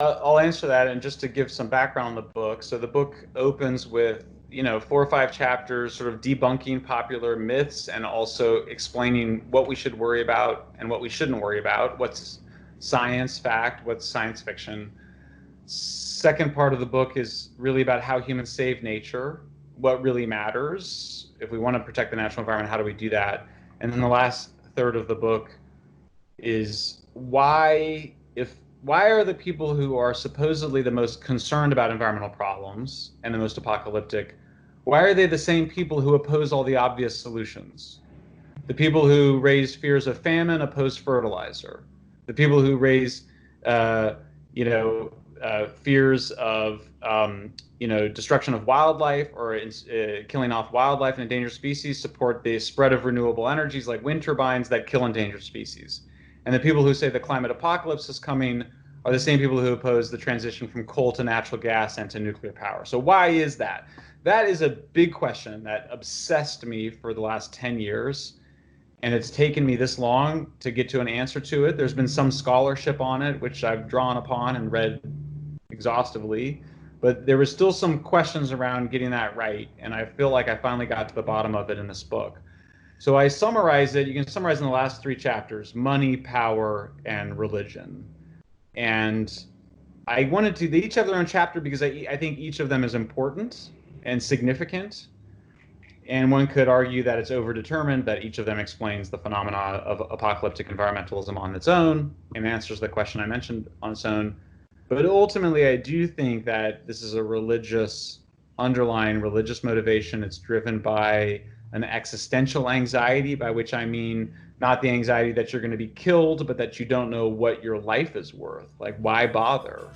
I'll answer that, and just to give some background on the book. So the book opens with, 4 or 5 chapters sort of debunking popular myths and also explaining what we should worry about and what we shouldn't worry about, what's science fact, what's science fiction. Second part of the book is really about how humans save nature, what really matters. If we want to protect the natural environment, how do we do that? And then the last third of the book is why are the people who are supposedly the most concerned about environmental problems and the most apocalyptic, why are they the same people who oppose all the obvious solutions? The people who raise fears of famine oppose fertilizer. The people who raise, uh, fears of, destruction of wildlife or killing off wildlife and endangered species support the spread of renewable energies like wind turbines that kill endangered species. And the people who say the climate apocalypse is coming are the same people who oppose the transition from coal to natural gas and to nuclear power. So why is that? That is a big question that obsessed me for the last 10 years. And it's taken me this long to get to an answer to it. There's been some scholarship on it, which I've drawn upon and read exhaustively. But there was still some questions around getting that right. And I feel like I finally got to the bottom of it in this book. So I summarize it. You can summarize in the last 3 chapters: money, power, and religion. And I wanted to, they each have their own chapter because I think each of them is important and significant. And one could argue that it's overdetermined, that each of them explains the phenomena of apocalyptic environmentalism on its own and answers the question I mentioned on its own. But ultimately, I do think that this is a underlying religious motivation. It's driven by an existential anxiety, by which I mean not the anxiety that you're going to be killed, but that you don't know what your life is worth. Like, why bother?